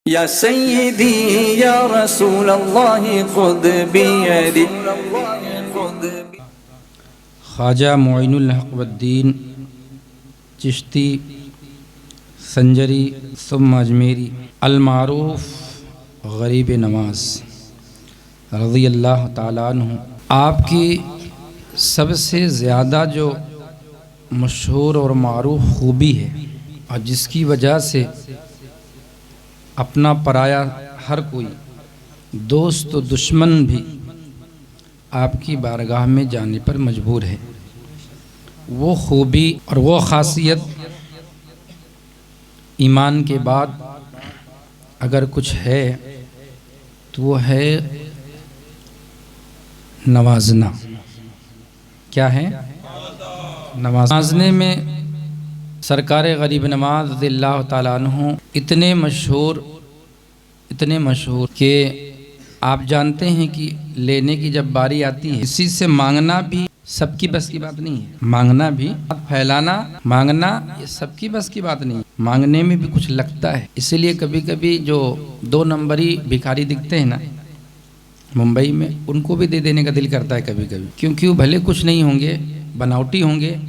या सय्यदी या रसूल अल्लाह खुद बियदी। ख्वाजा मुइनुल हक वद्दीन चिश्ती संजरी सुम्मा अजमेरी अलमारूफ गरीब नवाज रज़ियल्लाहु ताला अन्हु आपकी सबसे ज़्यादा जो मशहूर और मारूफ खूबी है और जिसकी वजह से अपना पराया हर कोई दोस्त व दुश्मन भी आपकी बारगाह में जाने पर मजबूर है, वो खूबी और वो ख़ासियत ईमान के बाद अगर कुछ है तो वो है नवाजना। क्या है? नवाजने में सरकार गरीब नवाज रज़ियल्लाहु ताला अन्हु इतने मशहूर कि आप जानते हैं कि लेने की जब बारी आती है किसी से मांगना भी सबकी बस की बात नहीं है। मांगना भी, फैलाना, मांगना ये सबकी बस की बात नहीं है। मांगने में भी कुछ लगता है। इसीलिए कभी कभी जो 2 नंबरी भिखारी दिखते हैं ना मुंबई में, उनको भी दे देने का दिल करता है कभी कभी, क्योंकि वो भले कुछ नहीं होंगे, बनावटी होंगे,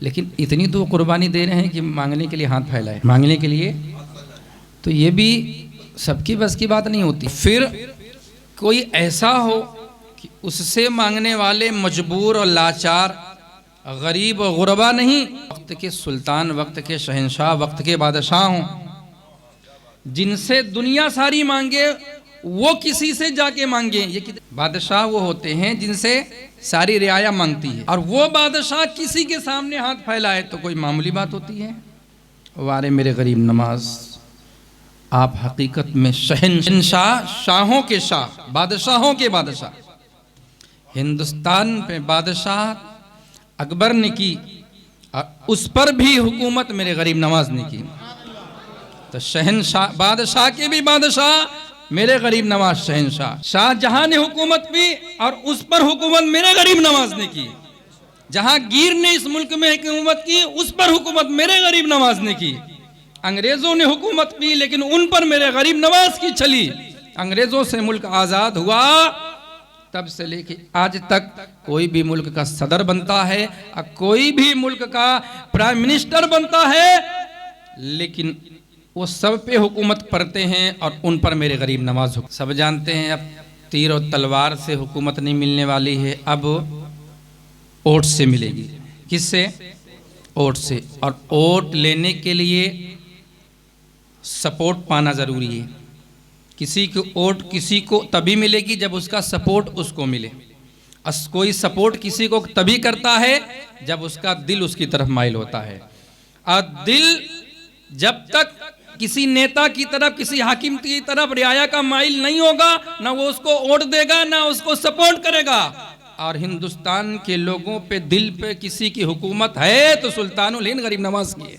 लेकिन इतनी तो कुर्बानी दे रहे हैं कि मांगने के लिए हाथ फैलाए, मांगने के लिए। तो ये भी सबकी बस की बात नहीं होती। फिर कोई ऐसा हो कि उससे मांगने वाले मजबूर और लाचार, गरीब और गुरबा नहीं, वक्त के सुल्तान, वक्त के शहंशाह, वक्त के बादशाह हों, जिनसे दुनिया सारी मांगे वो किसी से जाके मांगे। ये बादशाह वो होते हैं जिनसे सारी रियाया मांगती है, और वो बादशाह किसी के सामने हाथ फैलाए तो कोई मामूली बात होती है। वारे मेरे गरीब नवाज, आप हकीकत में शहंशाह, शाहों के शाह, बादशाहों के बादशाह, हिंदुस्तान पे बादशाह अकबर ने की और उस पर भी हुकूमत मेरे गरीब नवाज ने की। तो शहंशाह, बादशाह के भी बादशाह मेरे गरीब नवाज शहंशाह। शाहजहां ने हुकूमत की और उस पर हुकूमत मेरे गरीब नवाज ने की। जहांगीर ने इस मुल्क में हुकूमत की, उस पर हुकूमत मेरे गरीब नवाज ने की। अंग्रेजों ने हुकूमत की, लेकिन उन पर मेरे गरीब नवाज की चली। अंग्रेजों से मुल्क आज़ाद हुआ, तब से लेके आज तक कोई भी मुल्क का सदर बनता है और कोई भी मुल्क का प्राइम मिनिस्टर बनता है, लेकिन वो सब पे हुकूमत करते हैं और उन पर मेरे गरीब नवाज। सब जानते हैं अब तीर और तलवार से हुकूमत नहीं मिलने वाली है, अब वोट से मिलेगी। किससे? वोट से। और वोट लेने के लिए सपोर्ट पाना ज़रूरी है। किसी को वोट किसी को तभी मिलेगी जब उसका सपोर्ट उसको मिले। कोई सपोर्ट किसी को तभी करता है जब उसका दिल उसकी तरफ माइल होता है, और दिल जब तक किसी नेता की तरफ, किसी हाकिम की तरफ रियाया का माइल नहीं होगा, ना वो उसको वोट देगा, ना उसको सपोर्ट करेगा। और हिंदुस्तान के लोगों पे, दिल पे किसी की हुकूमत है तो सुल्तानुल हिंद गरीब नवाज की है।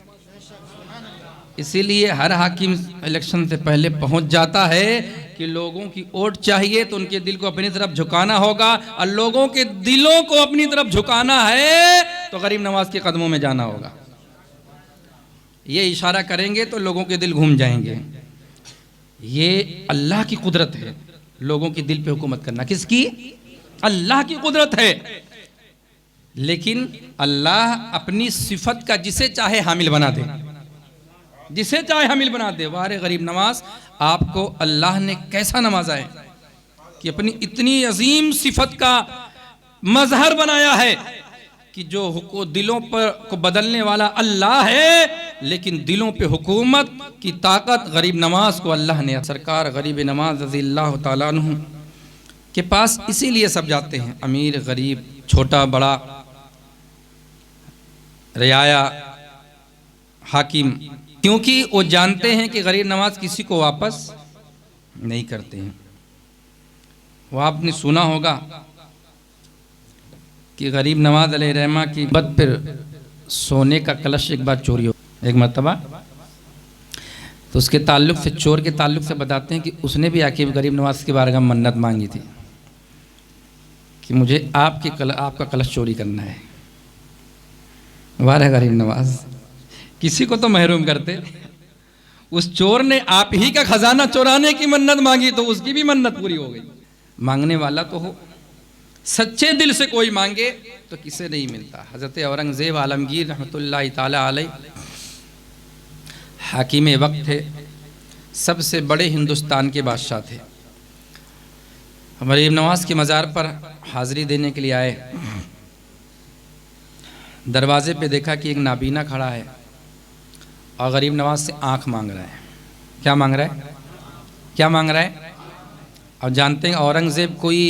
इसीलिए हर हाकिम इलेक्शन से पहले पहुंच जाता है कि लोगों की वोट चाहिए तो उनके दिल को अपनी तरफ झुकाना होगा, और लोगों के दिलों को अपनी तरफ झुकाना है तो गरीब नवाज के कदमों में जाना होगा। ये इशारा करेंगे तो लोगों के दिल घूम जाएंगे। ये अल्लाह की कुदरत है, लोगों के दिल पे हुकूमत करना। किसकी? अल्लाह की कुदरत है। लेकिन अल्लाह अपनी सिफत का जिसे चाहे हामिल बना दे, जिसे चाहे हामिल बना दे। वारे गरीब नवाज, आपको अल्लाह ने कैसा नवाजा है कि अपनी इतनी अजीम सिफत का मजहर बनाया है कि जो दिलों पर को बदलने वाला अल्लाह है, लेकिन दिलों पे हुकूमत की ताकत गरीब नवाज को अल्लाह ने। सरकार गरीब नवाज रज़ियल्लाहु ताला अन्हु के पास इसीलिए सब जाते हैं, अमीर गरीब, छोटा बड़ा, रियाया, हाकिम, क्योंकि वो जानते हैं कि गरीब नवाज किसी को वापस नहीं करते हैं। वो आपने सुना होगा कि गरीब नवाज अलैहिर्रहमा की बद पर सोने का कलश एक बार चोरी हो, एक मरतबा। तो उसके ताल्लुक से, चोर के ताल्लुक से बताते हैं कि उसने भी आके गरीब नवाज के बारे में मन्नत मांगी थी कि मुझे आपका कलश चोरी करना है। वाह गरीब नवाज, किसी को तो महरूम करते, उस चोर ने आप ही का खजाना चुराने की मन्नत मांगी तो उसकी भी मन्नत पूरी हो गई। मांगने वाला तो हो, सच्चे दिल से कोई मांगे तो किसे नहीं मिलता। हजरत औरंगजेब आलमगीर रहमतुल्लाह ताला अलैह हाकिम वक्त थे, सबसे बड़े हिंदुस्तान के बादशाह थे। गरीब नवाज के मज़ार पर हाज़िरी देने के लिए आए। दरवाजे पे देखा कि एक नाबीना खड़ा है और गरीब नवाज से आँख मांग रहा है। क्या मांग रहा है? क्या मांग रहा है? और जानते हैं औरंगज़ेब कोई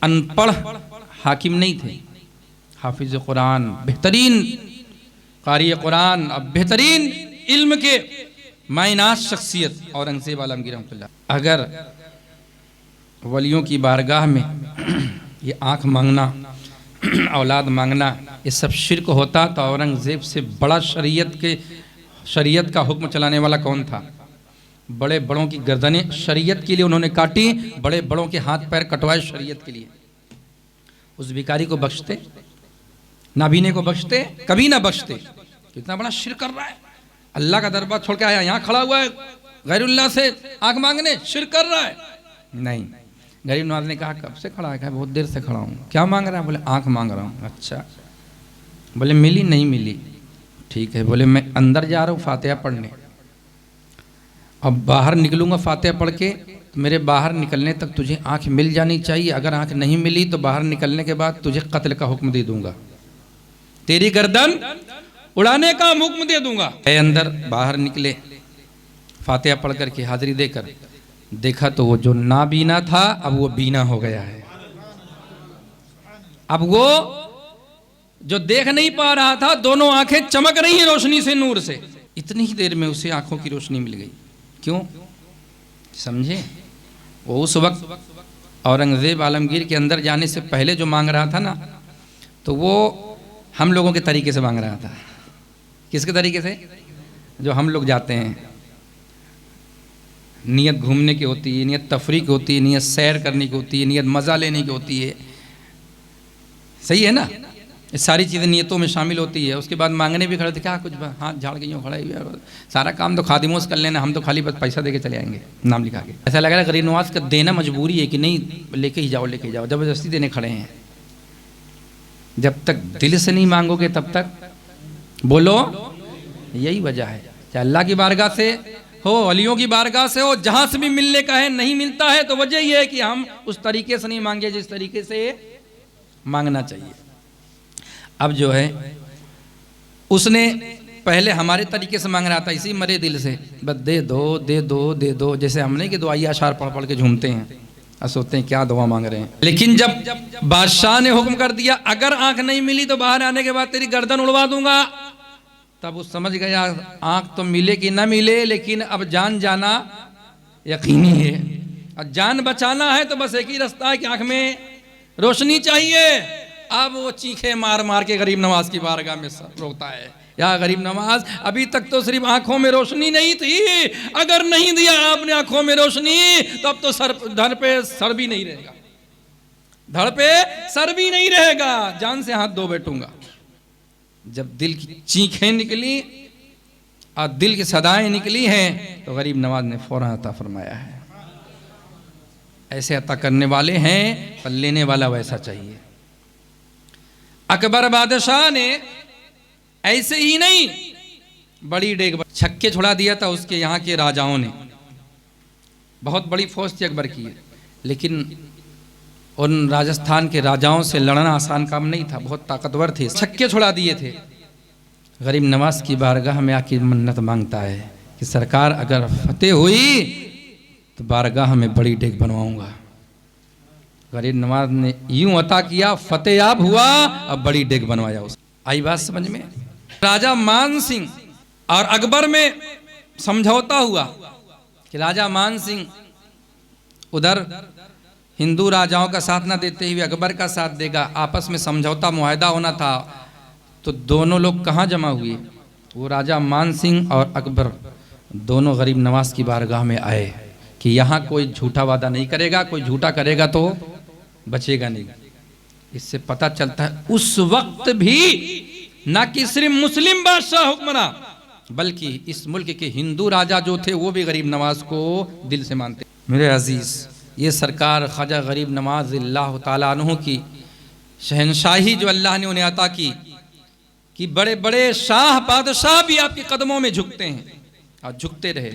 अनपढ़ हाकिम नहीं थे, हाफिज़ कुरान, बेहतरीन कारी कुरान और बेहतरीन इल्म के मायनात शख्सियत औरंगज़ेब आलमगीर रहमतुल्लाह। अगर वलियों की बारगाह में ये आँख मांगना, औलाद मांगना, ये सब शिर्क होता तो औरंगज़ेब से बड़ा शरीयत का हुक्म चलाने वाला कौन था? बड़े बड़ों की गर्दनें शरीयत के लिए उन्होंने काटी, बड़े बड़ों के हाथ पैर कटवाए शरीयत के लिए। उस भिखारी को बख्शते, नाबीने को बख्शते? कभी ना बख्शते। कितना बड़ा शिर्क कर रहा है, अल्लाह का दरबार छोड़ के आया, यहाँ खड़ा हुआ है गैरुल्लाह से आँख मांगने, शिर्क कर रहा है। नहीं, गरीब नवाज ने कहा कब से खड़ा है? बहुत देर से खड़ा हूँ। क्या मांग रहा है? बोले आँख मांग रहा हूँ। अच्छा, बोले मिली? नहीं मिली। ठीक है, बोले मैं अंदर जा रहा हूँ फातिहा पढ़ने, अब बाहर निकलूँगा फातिहा पढ़ के, तो मेरे बाहर निकलने तक तुझे आँख मिल जानी चाहिए। अगर आँख नहीं मिली तो बाहर निकलने के बाद तुझे कत्ल का हुक्म दे दूंगा, तेरी गर्दन उड़ाने का हुक्म दे दूंगा। अंदर बाहर निकले, फातिहा पढ़ करके हाजिरी देकर देखा तो वो जो नाबीना था अब वो बीना हो गया है। अब वो जो देख नहीं पा रहा था, दोनों आंखें चमक रही हैं रोशनी से, नूर से। इतनी ही देर में उसे आंखों की रोशनी मिल गई। क्यों? समझे? वो उस वक्त औरंगजेब आलमगीर के अंदर जाने से पहले जो मांग रहा था ना, तो वो हम लोगों के तरीके से मांग रहा था। किसके तरीके से? जो हम लोग जाते हैं, नियत घूमने की होती है, नियत तफरीक की होती है, नियत सैर करने की होती है, नियत मज़ा लेने की होती है। सही है ना? ये सारी चीज़ें नियतों में शामिल होती है। उसके बाद मांगने भी खड़े थे, क्या कुछ हाथ झाड़ के यूँ खड़े हुए, सारा काम तो खादिमों से कर लेना, हम तो खाली बस पैसा दे के चले आएंगे नाम लिखा के। ऐसा लग रहा है गरीब नवाज का देना मजबूरी है कि नहीं, लेके ही जाओ, लेके ही जाओ, ज़बरदस्ती देने खड़े हैं। जब तक दिल से नहीं मांगोगे तब तक, बोलो, यही वजह है। चाहे अल्लाह की बारगाह से हो, वलियों की बारगाह से हो, जहाँ से भी मिलने का है, नहीं मिलता है तो वजह यह है कि हम उस तरीके से नहीं मांगे जिस तरीके से मांगना चाहिए। अब जो है उसने पहले हमारे तरीके से मांग रहा था, इसी मरे दिल से, बस दे दो दे दो दे दो, जैसे हमने कि दुआई अशार पढ़ पढ़ के झूमते हैं और सोचते हैं क्या दुआ मांग रहे हैं। लेकिन जब बादशाह ने हुक्म कर दिया अगर आंख नहीं मिली तो बाहर आने के बाद तेरी गर्दन उड़वा दूंगा, तब वो समझ गया आंख तो मिले कि ना मिले, लेकिन अब जान जाना यकीनी है। और जान बचाना है तो बस एक ही रास्ता है कि आंख में रोशनी चाहिए। अब वो चीखे मार मार के गरीब नवाज की बारगाह में रोता है, या गरीब नवाज, अभी तक तो सिर्फ आंखों में रोशनी नहीं थी, अगर नहीं दिया आपने आंखों में रोशनी तो अब तो सर, धड़ पे सर भी नहीं रहेगा, धड़ पे सर भी नहीं रहेगा, जान से हाथ धो बैठूंगा। जब दिल की चीखें निकली और दिल की सदाएं निकली हैं तो गरीब नवाज ने फौरन अता फरमाया है। ऐसे अता करने वाले हैं पर लेने वाला वैसा चाहिए। अकबर बादशाह ने ऐसे ही नहीं बड़ी डेग छक्के छुड़ा दिया था उसके यहाँ के राजाओं ने। बहुत बड़ी फौज थी अकबर की, लेकिन उन राजस्थान के राजाओं से लड़ना आसान काम नहीं था, बहुत ताकतवर थे, छक्के छुड़ा दिए थे। गरीब नवाज की बारगाह में आके मन्नत मांगता है कि सरकार अगर फतेह हुई तो बारगाह में बड़ी डेग बनवाऊंगा। गरीब नवाज ने यूं अता किया, फतेयाब हुआ, अब बड़ी डेग बनवाया उस। आई बात समझ में? राजा मान सिंह और अकबर में समझौता हुआ कि राजा मान सिंह उधर हिंदू राजाओं का साथ ना देते हुए अकबर का साथ देगा, आपस में समझौता मुआहदा होना था। तो दोनों लोग कहाँ जमा हुए? वो राजा मान सिंह और अकबर दोनों गरीब नवाज की बारगाह में आए कि यहाँ कोई झूठा वादा नहीं करेगा, कोई झूठा करेगा तो बचेगा नहीं। इससे पता चलता है उस वक्त भी ना कि सिर्फ मुस्लिम बादशाह हुक्मरान, बल्कि इस मुल्क के हिंदू राजा जो थे वो भी गरीब नवाज को दिल से मानते। मेरे अजीज़, ये सरकार ख्वाजा गरीब नवाज अल्लाह ताला अन्हु की शहनशाही जो अल्लाह ने उन्हें अता की कि बड़े बड़े शाह बादशाह भी आपके कदमों में झुकते हैं और झुकते रहे।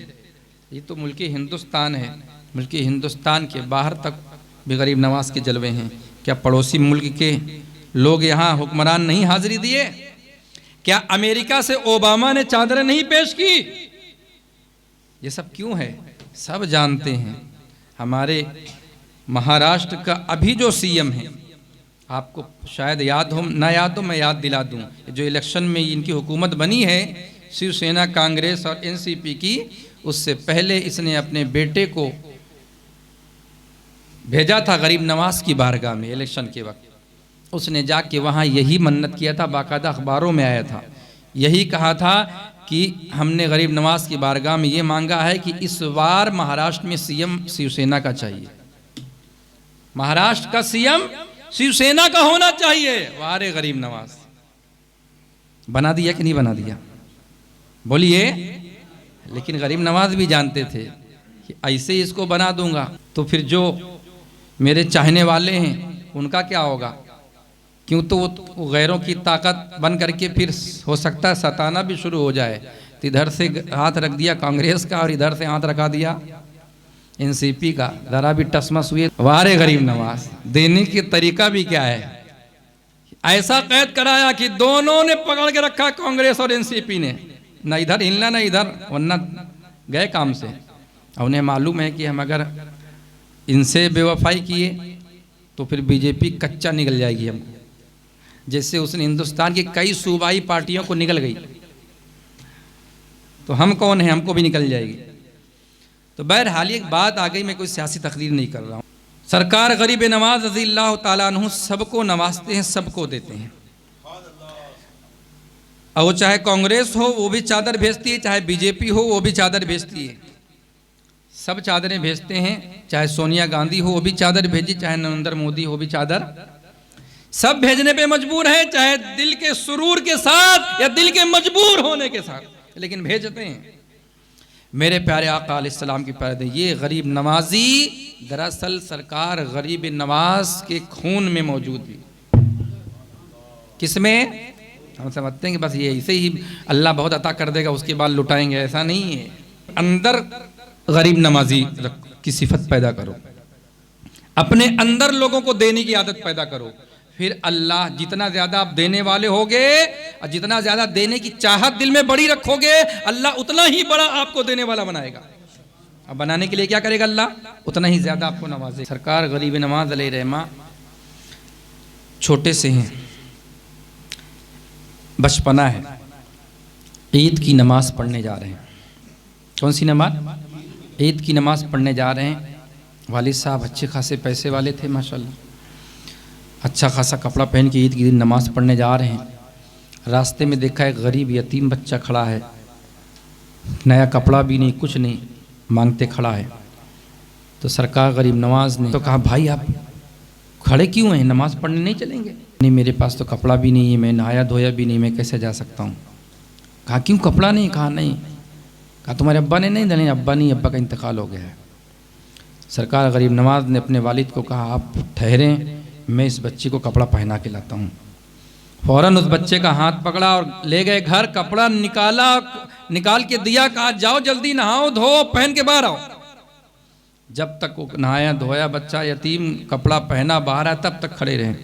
ये तो मुल्क हिंदुस्तान है, मुल्क हिंदुस्तान के बाहर तक भी गरीब नवाज के जलवे हैं। क्या पड़ोसी मुल्क के लोग यहाँ हुक्मरान नहीं हाजिरी दिए? क्या अमेरिका से ओबामा ने चादरें नहीं पेश की? ये सब क्यों है? सब जानते हैं। हमारे महाराष्ट्र का अभी जो सीएम है, आपको शायद याद हो, ना याद हो मैं याद दिला दूं, जो इलेक्शन में इनकी हुकूमत बनी है शिवसेना, कांग्रेस और एनसीपी की, उससे पहले इसने अपने बेटे को भेजा था गरीब नवाज की बारगाह में इलेक्शन के वक्त। उसने जाके वहाँ यही मन्नत किया था, बाकायदा अखबारों में आया था, यही कहा था कि हमने गरीब नवाज की बारगाह में ये मांगा है कि इस बार महाराष्ट्र में सीएम शिवसेना का चाहिए, महाराष्ट्र का सीएम शिवसेना का होना चाहिए। वारे गरीब नवाज, बना दिया कि नहीं बना दिया? बोलिए। लेकिन गरीब नवाज भी जानते थे कि ऐसे इसको बना दूंगा तो फिर जो मेरे चाहने वाले हैं उनका क्या होगा? क्यों तो वो गैरों की ताकत बन करके फिर हो सकता है सताना भी शुरू हो जाए। तो इधर से हाथ रख दिया कांग्रेस का और इधर से हाथ रखा दिया एनसीपी का, जरा भी टसमस हुए। वारे गरीब नवाज, देने की तरीका भी क्या है? ऐसा कैद कराया कि दोनों ने पकड़ के रखा, कांग्रेस और एनसीपी ने, ना इधर हिलना ना इधर, वरना गए काम से। और उन्हें मालूम है कि हम अगर इनसे बेवफाई किए तो फिर बीजेपी कच्चा निकल जाएगी हमको, जैसे उसने हिंदुस्तान की कई सूबाई पार्टियों को निकल गई, तो हम कौन है, हमको भी निकल जाएगी। तो बहरहाल एक बात आ गई, मैं कोई सियासी तकरीर नहीं कर रहा हूँ। सरकार गरीब नवाज रज़ी अल्लाह ताला अन्हु सबको नवाजते हैं, सबको देते हैं। और वो चाहे कांग्रेस हो वो भी चादर भेजती है, चाहे बीजेपी हो वो भी चादर भेजती है, सब चादरें भेजते हैं। चाहे सोनिया गांधी हो वो भी चादर भेजी, चाहे नरेंद्र मोदी हो भी चादर, सब भेजने पे मजबूर है, चाहे दिल के सुरूर के साथ या दिल के मजबूर होने के साथ, लेकिन भेजते हैं। मेरे प्यारे आका अलैहिस्सलाम की प्यारे, ये गरीब नवाजी दरअसल सरकार गरीब नवाज के खून में मौजूद भी। किसमें? हम समझते हैं कि बस ये ऐसे ही अल्लाह बहुत अता कर देगा उसके बाद लुटाएंगे, ऐसा नहीं है। अंदर गरीब नवाजी की सिफत पैदा करो, अपने अंदर लोगों को देने की आदत पैदा करो, फिर अल्लाह जितना ज्यादा आप देने वाले होगे और जितना ज्यादा देने की चाहत दिल में बड़ी रखोगे, अल्लाह उतना ही बड़ा आपको देने वाला बनाएगा। अब बनाने के लिए क्या करेगा अल्लाह? उतना ही ज्यादा आपको नवाजे। सरकार गरीब नवाज अलैहि रहमा छोटे से हैं, बचपना है, ईद की नमाज पढ़ने जा रहे हैं। कौन सी नमाज? ईद की नमाज पढ़ने जा रहे हैं। वालिद साहब अच्छे खासे पैसे वाले थे माशाल्लाह, अच्छा खासा कपड़ा पहन के ईद की दिन नमाज पढ़ने जा रहे हैं। रास्ते में देखा एक गरीब यतीम बच्चा खड़ा है, नया कपड़ा भी नहीं, कुछ नहीं, मांगते खड़ा है। तो सरकार गरीब नवाज ने तो कहा, भाई आप खड़े क्यों हैं, नमाज पढ़ने नहीं चलेंगे? नहीं, मेरे पास तो कपड़ा भी नहीं है, मैं नहाया धोया भी नहीं, मैं कैसे जा सकता हूँ। कहा क्यों कपड़ा नहीं? कहा नहीं। कहा तुम्हारे अब्बा ने? नहीं नहीं, अब्बा नहीं, अब्बा का इंतकाल हो गया है। सरकार गरीब नवाज ने अपने वालिद को कहा, आप ठहरें, मैं इस बच्चे को कपड़ा पहना के लाता हूँ। फ़ौरन उस बच्चे का हाथ पकड़ा और ले गए घर, कपड़ा निकाल के दिया, कहा जाओ जल्दी नहाओ धो पहन के बाहर आओ। जब तक वो नहाया धोया बच्चा यतीम, कपड़ा पहना बाहर आया, तब तक खड़े रहे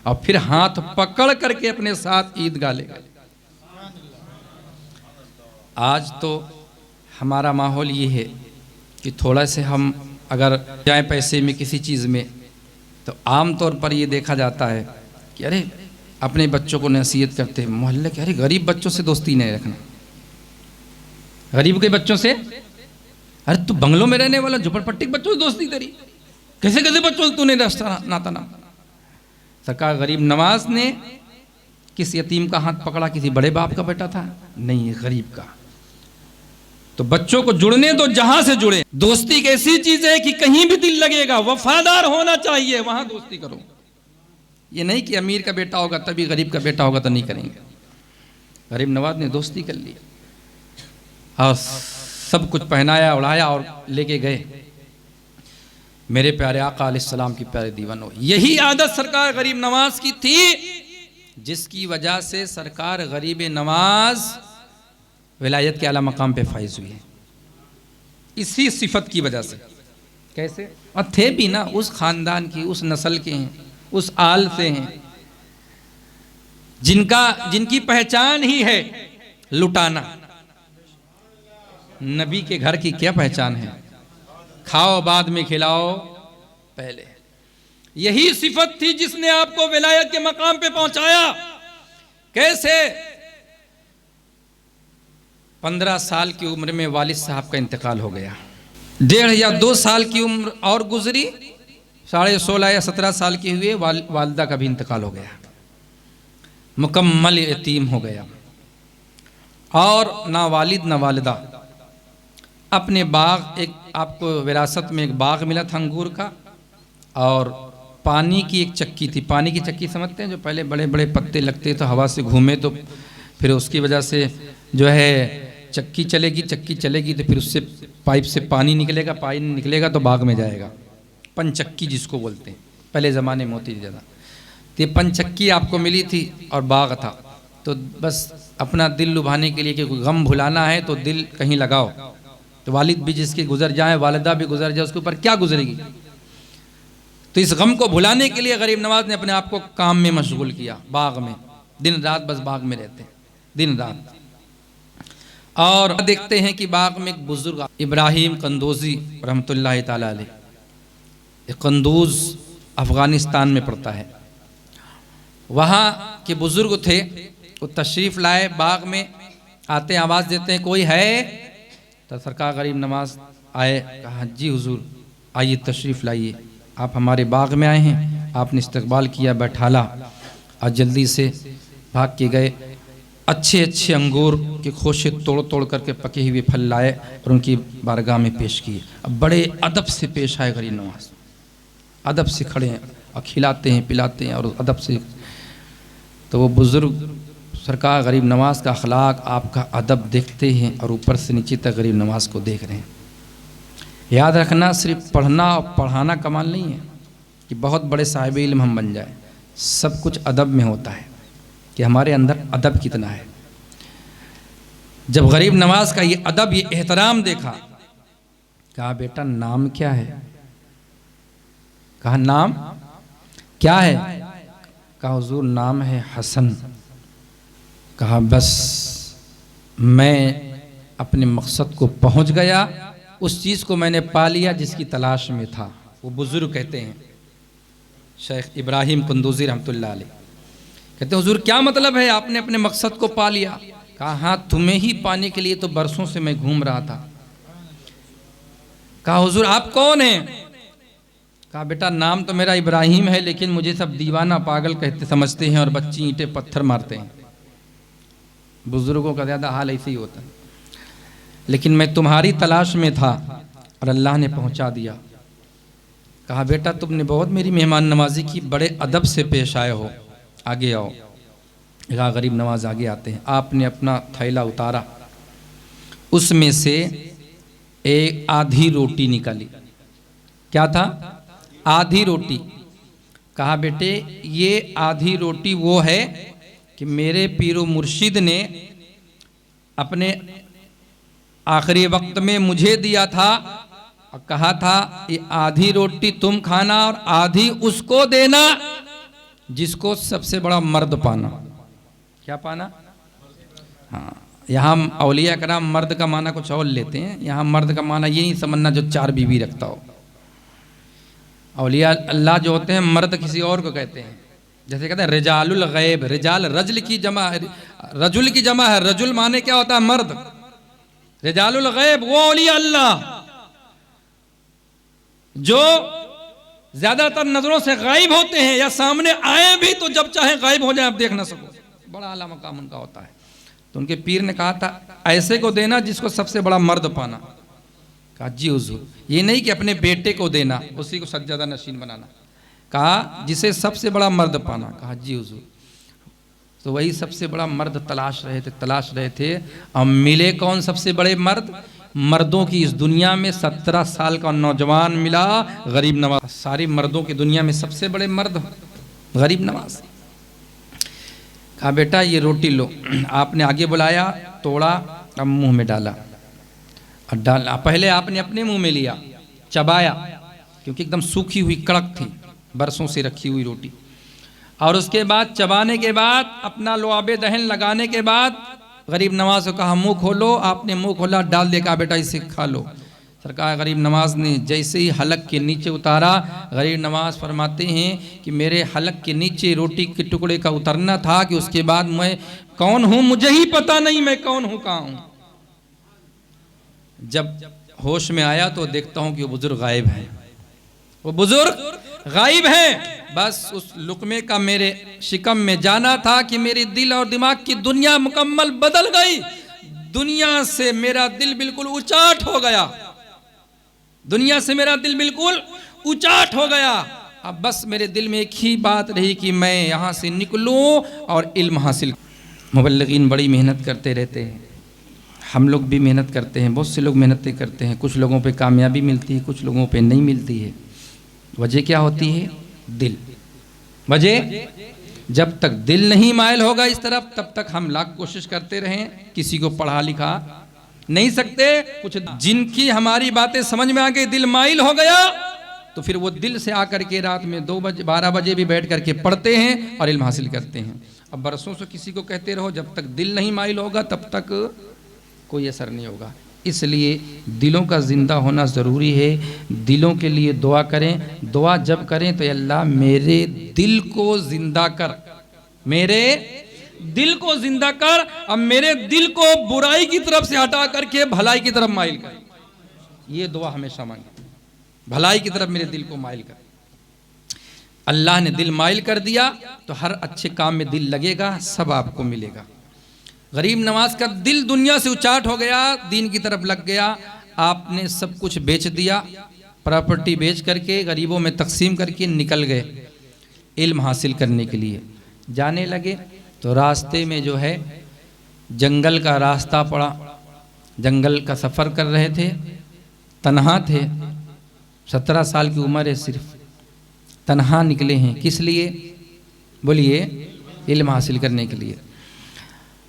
और फिर हाथ पकड़ करके अपने साथ ईदगाह ले गए। आज तो हमारा माहौल ये है कि थोड़ा से हम अगर जाए पैसे में किसी चीज़ में, तो आम तौर पर ये देखा जाता है कि अरे अपने बच्चों को नसीहत करते हैं मोहल्ले के, अरे गरीब बच्चों से दोस्ती नहीं रखना, गरीब के बच्चों से, अरे तू बंगलों में रहने वाला झुपड़पट्टी के बच्चों से दोस्ती करी, कैसे कैसे बच्चों से तूने रास्ता नाता ना। सरकार गरीब नवाज ने किस यतीम का हाथ पकड़ा? किसी बड़े बाप का बेटा था? नहीं, गरीब का। तो बच्चों को जुड़ने दो, जहां से जुड़े। दोस्ती एक ऐसी चीज है कि कहीं भी दिल लगेगा, वफादार होना चाहिए, वहां दोस्ती करो। ये नहीं कि अमीर का बेटा होगा तभी गरीब का बेटा होगा तो नहीं करेंगे। गरीब नवाज ने दोस्ती कर ली। और सब कुछ पहनाया उड़ाया और लेके गए। मेरे प्यारे आका अलैहिस्सलाम की प्यारे दीवानों, यही आदत सरकार गरीब नवाज की थी, जिसकी वजह से सरकार गरीब नवाज विलायत के आला मकाम पे फाइज हुई है, इसी सिफत की वजह से। कैसे? और थे भी ना उस खानदान की, उस नस्ल के हैं, उस आल से हैं, जिनकी पहचान ही है लुटाना। नबी के घर की क्या पहचान है? खाओ बाद में खिलाओ पहले। यही सिफत थी जिसने आपको विलायत के मकाम पे पहुंचाया। कैसे? 15 साल की उम्र में वालिद साहब का इंतकाल हो गया। 1.5 या 2 साल की उम्र और गुजरी, 16.5 या 17 साल की हुए, वालिदा का भी इंतकाल हो गया, मुकम्मल यतीम हो गया। और ना वालिद ना वालिदा, अपने बाग, एक आपको विरासत में एक बाग मिला था अंगूर का, और पानी की एक चक्की थी। पानी की चक्की समझते हैं, जो पहले बड़े बड़े पत्ते लगते तो हवा से घूमे तो फिर उसकी वजह से जो है चक्की चलेगी तो फिर उससे पाइप से पानी निकलेगा, पानी निकलेगा तो बाग में जाएगा। पंचक्की जिसको बोलते हैं, पहले ज़माने में होती थी ज़्यादा। तो ये पंचक्की आपको मिली थी और बाग था, तो बस अपना दिल लुभाने के लिए कि कोई गम भुलाना है तो दिल कहीं लगाओ, तो वालिद भी जिसके गुजर जाए, वालिदा भी गुजर जाए, उसके ऊपर क्या गुजरेगी। तो इस गम को भुलाने के लिए गरीब नवाज ने अपने आप को काम में मशगूल किया, बाग में, दिन रात बस बाग में रहते हैं, दिन रात। और देखते हैं कि बाग में एक बुजुर्ग इब्राहिम कंदूजी रहमतुल्लाह ताला अलैह, कंदूज अफ़गानिस्तान में पड़ता है, वहाँ के बुजुर्ग थे। वो तशरीफ़ लाए, बाग में आते हैं, आवाज़ देते हैं कोई है, तो सरकार गरीब नवाज आए, कहा जी हुजूर आइए तशरीफ़ लाइए, आप हमारे बाग में आए हैं। आपने इस्तकबाल किया, बैठाला और जल्दी से भाग के गए। अच्छे अच्छे अंगूर के खोशे तोड़ तोड़ करके पके हुए फल लाए और उनकी बारगाह में पेश किए। अब बड़े अदब से पेश आए गरीब नवाज, अदब से खड़े हैं और खिलाते हैं पिलाते हैं और अदब से। तो वो बुज़ुर्ग सरकार गरीब नवाज का अखलाक, आपका अदब देखते हैं और ऊपर से नीचे तक गरीब नवाज को देख रहे हैं। याद रखना, सिर्फ पढ़ना और पढ़ाना कमाल नहीं है कि बहुत बड़े साहिब इल्म हम बन जाए, सब कुछ अदब में होता है कि हमारे अंदर अदब कितना है। जब गरीब नवाज का ये अदब, ये एहतराम देखा, कहा बेटा नाम क्या है? कहा नाम क्या है? कहा हुजूर नाम है हसन। कहा बस मैं अपने मकसद को पहुंच गया, उस चीज़ को मैंने पा लिया जिसकी तलाश में था। वो बुजुर्ग कहते हैं, शेख इब्राहिम कंदूजी रहमतुल्लाह अलैह कहते हैं हुजूर क्या मतलब है आपने अपने मकसद को पा लिया? कहा हाँ, तुम्हें ही पाने के लिए तो बरसों से मैं घूम रहा था। कहा हुजूर आप कौन हैं? कहा बेटा नाम तो मेरा इब्राहिम है, लेकिन मुझे सब दीवाना पागल कहते समझते हैं और बच्ची ईंटें पत्थर मारते हैं। बुजुर्गों का ज़्यादा हाल ऐसे ही होता है। लेकिन मैं तुम्हारी तलाश में था और अल्लाह ने पहुंचा दिया। कहा बेटा तुमने बहुत मेरी मेहमान नवाजी की, बड़े अदब से पेश आए हो, आगे आओ। कहा गरीब नवाज आगे आते हैं। आपने अपना थैला उतारा, उसमें से एक आधी रोटी निकाली। क्या था? आधी रोटी। कहा बेटे ये आधी रोटी वो है कि मेरे पीरो मुर्शिद ने अपने आखिरी वक्त में मुझे दिया था और कहा था ये आधी रोटी तुम खाना और आधी उसको देना जिसको सबसे बड़ा मर्द पाना। क्या पाना? हाँ, यहाँ औलिया कराम मर्द का माना कुछ और लेते हैं। यहाँ मर्द का माना ये नहीं समझना जो 4 बीवी रखता हो। औलिया अल्लाह जो होते हैं मर्द किसी और को कहते हैं। जैसे कहते हैं रिजालुल गैब, रिजाल रजुल की जमा है। रजुल माने क्या होता है? मर्द। रिजालुल गैब वो औलिया अल्लाह जो ज्यादातर नजरों से गायब होते हैं, या सामने आए भी तो जब चाहे गायब हो जाए, आप देख ना सको। बड़ा आला मकाम उनका होता है। तो उनके पीर ने कहा था ऐसे को देना जिसको सबसे बड़ा मर्द पाना। कहा जी हुजूर, ये नहीं कि अपने बेटे को देना, उसी को सज्जादा नशीन बनाना। कहा जिसे सबसे बड़ा मर्द पाना। कहा जी हुजूर। तो वही सबसे बड़ा मर्द तलाश रहे थे। और मिले कौन सबसे बड़े मर्द? मर्दों की इस दुनिया में 17 साल का नौजवान मिला, गरीब नवाज। सारी मर्दों की दुनिया में सबसे बड़े मर्द गरीब नवाज। कहा बेटा ये रोटी लो। आपने आगे बुलाया, तोड़ा, अब मुंह में डाला और डाला। पहले आपने अपने मुंह में लिया, चबाया, क्योंकि एकदम सूखी हुई कड़क थी, बरसों से रखी हुई रोटी। और उसके बाद चबाने के बाद, अपना लुआबे दहन लगाने के बाद गरीब नवाज को कहा मुंह खोलो। आपने मुंह खोला, डाल दिया, कहा बेटा इसे खा लो। सरकार गरीब नवाज ने जैसे ही हलक के नीचे उतारा, गरीब नवाज फरमाते हैं कि मेरे हलक के नीचे रोटी के टुकड़े का उतरना था कि उसके बाद मैं कौन हूं मुझे ही पता नहीं, मैं कौन हूं, कहां हूं। जब होश में आया तो देखता हूं कि वो बुजुर्ग गायब है, वो बुजुर्ग गायब है। बस उस लुकमे का मेरे शिकम में जाना था कि मेरे दिल और दिमाग की दुनिया मुकम्मल बदल गई। दुनिया से मेरा दिल बिल्कुल उचाट हो गया, दुनिया से मेरा दिल बिल्कुल उचाट हो गया। अब बस मेरे दिल में एक ही बात रही कि मैं यहाँ से निकलूं और इल्म हासिल। मुबल्लिगीन बड़ी मेहनत करते रहते हैं, हम लोग भी मेहनत करते हैं, बहुत से लोग मेहनतें करते हैं। कुछ लोगों पे कामयाबी मिलती है, कुछ लोगों पे नहीं मिलती है। वजह क्या होती है? दिल। वजह, जब तक दिल नहीं मायल होगा इस तरफ, तब तक हम लाख कोशिश करते रहें, किसी को पढ़ा लिखा नहीं सकते। कुछ जिनकी हमारी बातें समझ में आ गई, दिल माइल हो गया, तो फिर वो दिल से आकर के रात में 2 बजे 12 बजे भी बैठ करके पढ़ते हैं और इल्म हासिल करते हैं। अब बरसों से किसी को कहते रहो, जब तक दिल नहीं माइल होगा तब तक कोई असर नहीं होगा। इसलिए दिलों का ज़िंदा होना ज़रूरी है। दिलों के लिए दुआ करें। दुआ जब करें तो अल्लाह मेरे दिल को ज़िंदा कर, मेरे दिल को जिंदा कर, अब मेरे दिल को बुराई की तरफ से हटा करके भलाई की तरफ माइल कर। ये दुआ हमेशा मांगे, भलाई की तरफ मेरे दिल को माइल कर। अल्लाह ने दिल माइल कर दिया तो हर अच्छे काम में दिल लगेगा, सब आपको मिलेगा। गरीब नवाज का दिल दुनिया से उचाट हो गया, दीन की तरफ लग गया। आपने सब कुछ बेच दिया, प्रॉपर्टी बेच करके गरीबों में तकसीम करके निकल गए इल्म हासिल करने के लिए। जाने लगे तो रास्ते में जो है जंगल का रास्ता पड़ा, जंगल का सफ़र कर रहे थे, तन्हा थे, 17 साल की उम्र है, सिर्फ तन्हा निकले हैं। किस लिए? बोलिए, इल्म हासिल करने के लिए।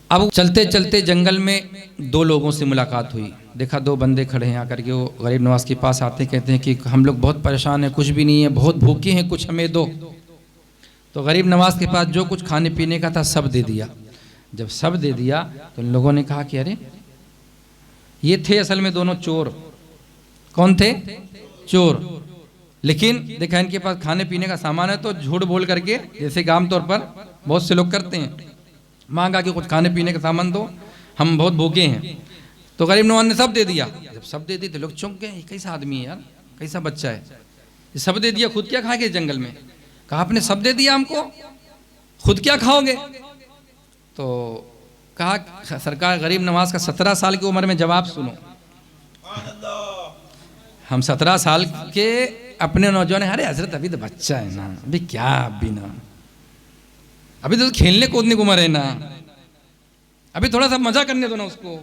अब चलते चलते जंगल में 2 लोगों से मुलाकात हुई। देखा 2 बंदे खड़े हैं, आकर के वो गरीब नवाज के पास आते, कहते हैं कि हम लोग बहुत परेशान हैं, कुछ भी नहीं है, बहुत भूखे हैं, कुछ हमें दो। तो गरीब नवाज के पास जो कुछ खाने पीने का था सब दे दिया। जब सब दे दिया तो इन लोगों ने कहा कि अरे ये थे असल में दोनों चोर। कौन थे? चोर। लेकिन देखा इनके पास खाने पीने का सामान है तो झूठ बोल करके, जैसे कि आमतौर पर बहुत से लोग करते हैं, मांगा कि कुछ खाने पीने का सामान दो, हम बहुत भूखे हैं। तो गरीब नवाज ने सब दे दिया। जब सब दे दिए तो लोग चौंक गए, कैसा आदमी है यार, कैसा बच्चा है, ये सब दे दिया, खुद क्या खाएंगे जंगल में। कहा आपने सब दे दिया हमको, खुद क्या खाओगे? तो कहा सरकार गरीब नवाज का 17 साल की उम्र में जवाब सुनो। हम 17 साल के अपने नौजवान, अरे हजरत अभी तो बच्चा है ना, अभी क्या, अभी ना, अभी तो खेलने कूदने की उम्र है ना, अभी थोड़ा सा मजा करने दो ना उसको।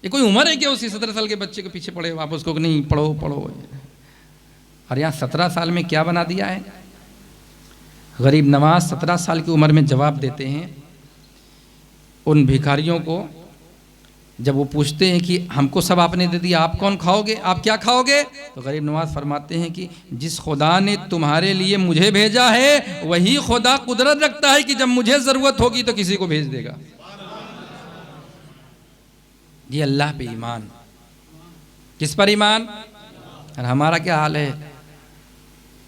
ये कोई उम्र है क्या उसकी 17 साल के बच्चे के पीछे पड़े आप उसको नहीं पढ़ो पढ़ो। और यहाँ 17 साल में क्या बना दिया है। गरीब नवाज 17 साल की उम्र में जवाब देते हैं उन भिखारियों को, जब वो पूछते हैं कि हमको सब आपने दे दिया, आप कौन खाओगे, आप क्या खाओगे? तो गरीब नवाज फरमाते हैं कि जिस खुदा ने तुम्हारे लिए मुझे भेजा है वही खुदा कुदरत रखता है कि जब मुझे ज़रूरत होगी तो किसी को भेज देगा। ये अल्लाह पे ईमान। किस पर ईमान? और हमारा क्या हाल है,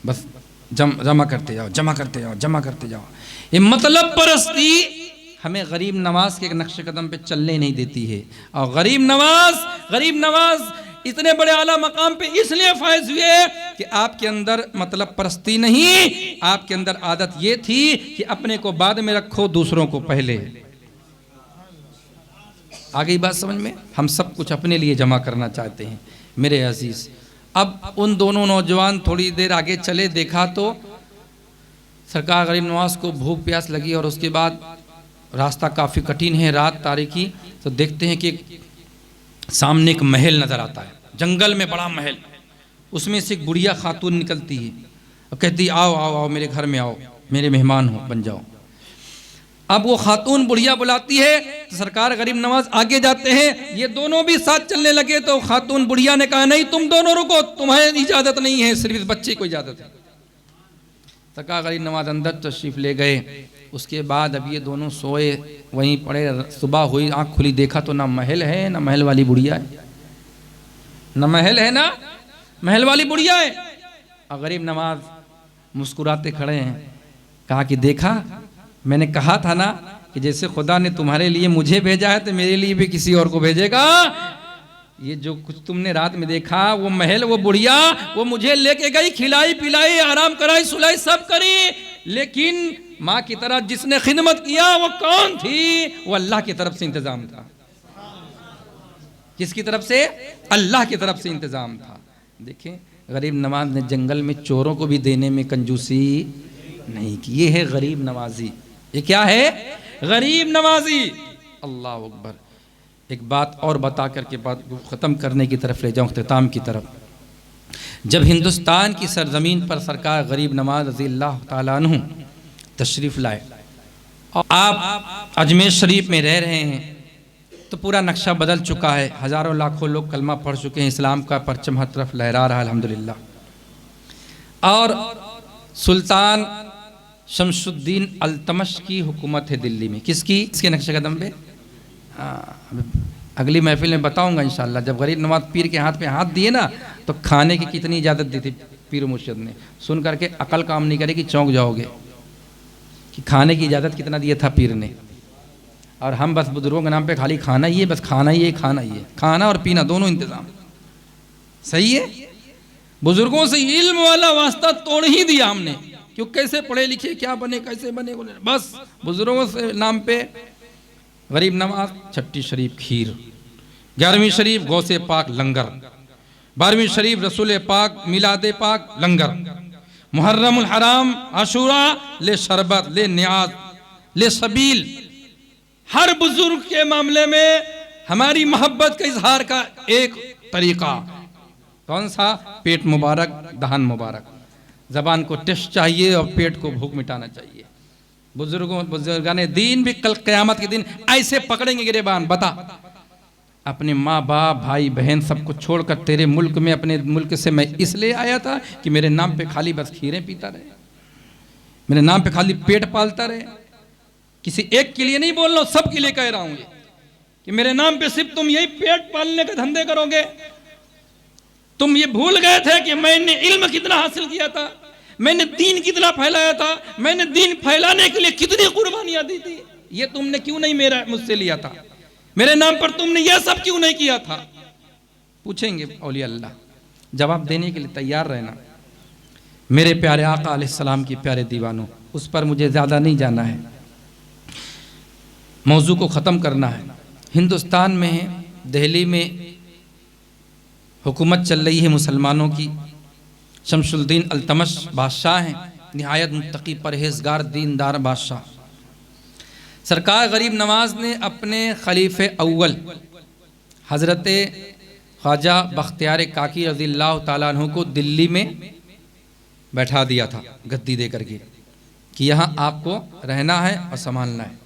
बस जमा करते जाओ, जमा करते जाओ, जमा करते जाओ। ये मतलब परस्ती हमें गरीब नवाज के नक्शे कदम पे चलने नहीं देती है। और गरीब नवाज इतने बड़े आला मकाम पे इसलिए फायज हुए कि आपके अंदर मतलब परस्ती नहीं, आपके अंदर आदत ये थी कि अपने को बाद में रखो, दूसरों को पहले। आ गई बात समझ में? हम सब कुछ अपने लिए जमा करना चाहते हैं मेरे अजीज। अब उन दोनों नौजवान थोड़ी देर आगे चले, देखा तो सरकार गरीब नवाज को भूख प्यास लगी और उसके बाद रास्ता काफ़ी कठिन है, रात तारीकी, तो देखते हैं कि सामने एक महल नज़र आता है, जंगल में बड़ा महल। उसमें से एक बुढ़िया खातून निकलती है और कहती आओ आओ आओ मेरे घर में आओ, मेरे मेहमान हो बन जाओ। अब वो खातून बुढ़िया बुलाती है तो सरकार गरीब नवाज आगे जाते हैं, ये दोनों भी साथ चलने लगे। तो खातून बुढ़िया ने कहा नहीं तुम दोनों रुको, तुम्हें इजाज़त नहीं है, सिर्फ इस बच्चे को इजाज़त है। सरकार गरीब नवाज अंदर तशरीफ़ ले गए। उसके बाद अब ये दोनों सोए वहीं पड़े। सुबह हुई, आँख खुली, देखा तो ना महल है ना महल वाली बुढ़िया है, ना महल है ना महल वाली बुढ़िया है। और गरीब नवाज मुस्कुराते खड़े हैं। कहा कि देखा, मैंने कहा था ना कि जैसे खुदा ने तुम्हारे लिए मुझे भेजा है तो मेरे लिए भी किसी और को भेजेगा। ये जो कुछ तुमने रात में देखा, वो महल, वो बुढ़िया, वो मुझे लेके गई, खिलाई पिलाई, आराम कराई, सुलाई, सब करी, लेकिन माँ की तरह जिसने खिदमत किया वो कौन थी? वो अल्लाह की तरफ से इंतजाम था। किसकी तरफ से? अल्लाह की तरफ से इंतजाम था। देखें, गरीब नवाज ने जंगल में चोरों को भी देने में कंजूसी नहीं की। ये है गरीब नवाजी। ये क्या है? गरीब नवाजी। अल्लाह अकबर। एक बात और बता करके बात को ख़त्म करने की तरफ ले जाऊँ, इख्तिताम की तरफ। जब हिंदुस्तान की सरजमीन पर सरकार गरीब नवाज रज़ी अल्लाह ताला अन्हु तशरीफ़ लाए और आप अजमेर शरीफ में रह रहे हैं, तो पूरा नक्शा बदल चुका है। हज़ारों लाखों लोग कलमा पढ़ चुके हैं, इस्लाम का परचम हर तरफ लहरा रहा है अल्हम्दुलिल्लाह। और सुल्तान शमशुद्दीन अल्तमश की हुकूमत है दिल्ली में। किसकी? इसके नक्शे कदम पे अगली महफिल में बताऊंगा इंशाअल्लाह। जब गरीब नवाज पीर के हाथ पे हाथ दिए ना, तो खाने की कितनी इजाज़त दी थी पीर मुर्शिद ने। सुन करके अकल काम नहीं करेगी, चौंक जाओगे कि खाने की इजाज़त कितना दिया था पीर ने। और हम बस बुजुर्गों के नाम पे खाली खाना ही है, बस खाना ही है, खाना ही है, खाना और पीना दोनों इंतज़ाम। सही है? बुजुर्गों से इल्म वाला वास्ता तोड़ ही दिया हमने, क्यों कैसे पढ़े लिखे, क्या बने, कैसे बने, बस बुजुर्गों से नाम पे। गरीब नवाज छठी शरीफ खीर, 11वीं शरीफ गौसे पाक लंगर, 12वीं शरीफ रसूल पाक मिलादे पाक लंगर, मुहर्रमुल हराम आशूरा ले शरबत ले न्याज ले सबील। हर बुजुर्ग के मामले में हमारी मोहब्बत के इजहार का एक तरीका कौन सा? पेट मुबारक, दहन मुबारक। जबान को टेस्ट चाहिए और पेट को भूख मिटाना चाहिए। बुजुर्गाने दीन भी कल क़यामत के दिन ऐसे पकड़ेंगे गिरेबान। बता, अपने माँ बाप भाई बहन सबको छोड़कर तेरे मुल्क में, अपने मुल्क से मैं इसलिए आया था कि मेरे नाम पे खाली बस खीरें पीता रहे, मेरे नाम पे खाली पेट पालता रहे। किसी एक के लिए नहीं बोल रहा हूँ, सब के लिए कह रहा हूँ कि मेरे नाम पे सिर्फ तुम यही पेट पालने के धंधे करोगे। तुम ये भूल गए थे कि मैंने इल्म कितना हासिल किया था, मैंने दीन कितना फैलाया था, मैंने दीन फैलाने के लिए कितनी कुर्बानियां दी थी। ये तुमने क्यों नहीं मेरा मुझसे लिया था? मेरे नाम पर तुमने यह सब क्यों नहीं किया था? पूछेंगे औलिया अल्लाह, जवाब देने के लिए तैयार रहना। मेरे प्यारे आका अलैहिस्सलाम की प्यारे दीवानों, उस पर मुझे ज़्यादा नहीं जाना है, मौजू को ख़त्म करना है। हिंदुस्तान में दिल्ली में हुकूमत चल रही है मुसलमानों की। शमशुद्दीन अल्तमश बादशाह हैं, निहायत मुत्तकी परहेजगार दीनदार बादशाह। सरकार गरीब नवाज ने अपने खलीफे अव्वल हज़रत ख्वाजा बख्तियार काकी रज़ियल्लाहु ताला अन्हु को दिल्ली में बैठा दिया था गद्दी दे करके कि यहाँ आपको रहना है और संभालना है।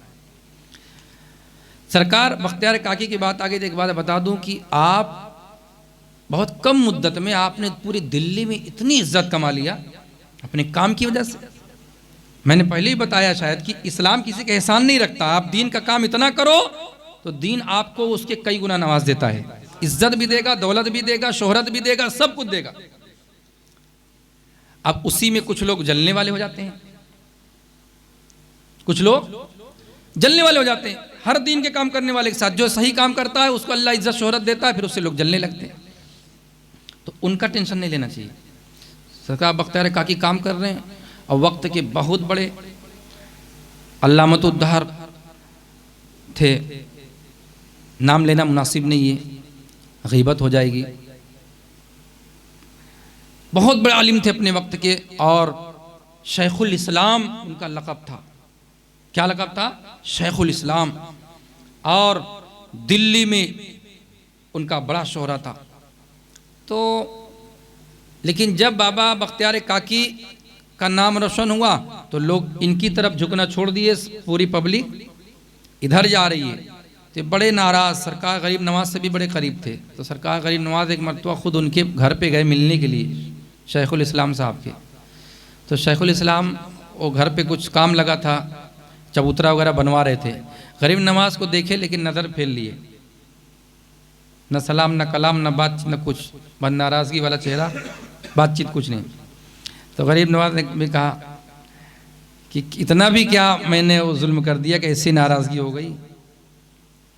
सरकार बख्तियार काकी की बात आगे एक बात बता दूं कि आप बहुत कम मुद्दत में आपने पूरी दिल्ली में इतनी इज्जत कमा लिया अपने काम की वजह से। मैंने पहले ही बताया शायद कि इस्लाम किसी का एहसान नहीं रखता। आप दीन का काम इतना करो तो दीन आपको उसके कई गुना नवाज देता है, इज्जत भी देगा, दौलत भी देगा, शोहरत भी देगा, सब कुछ देगा। अब उसी में कुछ लोग जलने वाले हो जाते हैं, कुछ लोग जलने वाले हो जाते हैं। हर दीन के काम करने वाले के साथ जो सही काम करता है उसको अल्लाह इज्जत शोहरत देता है, फिर उससे लोग जलने लगते हैं। तो उनका टेंशन नहीं लेना चाहिए। सरकार बख्तियार काकी काम कर रहे हैं और वक्त के बहुत बड़े अल्लामतुद्दहर थे, नाम लेना मुनासिब नहीं है, गीबत हो जाएगी। बहुत बड़े आलिम थे अपने वक्त के और शेखुल इस्लाम उनका लक़ब था। क्या लक़ब था? शेखुल इस्लाम। और दिल्ली में उनका बड़ा शोहरा था। तो लेकिन जब बाबा बख्तियार काकी का नाम रोशन हुआ तो लोग इनकी तरफ झुकना छोड़ दिए, पूरी पब्लिक इधर जा रही है। तो बड़े नाराज़, सरकार गरीब नवाज से भी बड़े करीब थे। तो सरकार गरीब नवाज एक मरतबा ख़ुद उनके घर पे गए मिलने के लिए शेखुल इस्लाम साहब के। तो शेखुल इस्लाम वो घर पे कुछ काम लगा था, चबूतरा वगैरह बनवा रहे थे। गरीब नवाज को देखे लेकिन नज़र फेर लिए, न सलाम न कलाम न बातचीत न कुछ, बस नाराज़गी वाला चेहरा, बातचीत कुछ नहीं। तो गरीब नवाज ने भी कहा कि इतना भी क्या मैंने वो जुल्म कर दिया कि ऐसी नाराज़गी हो गई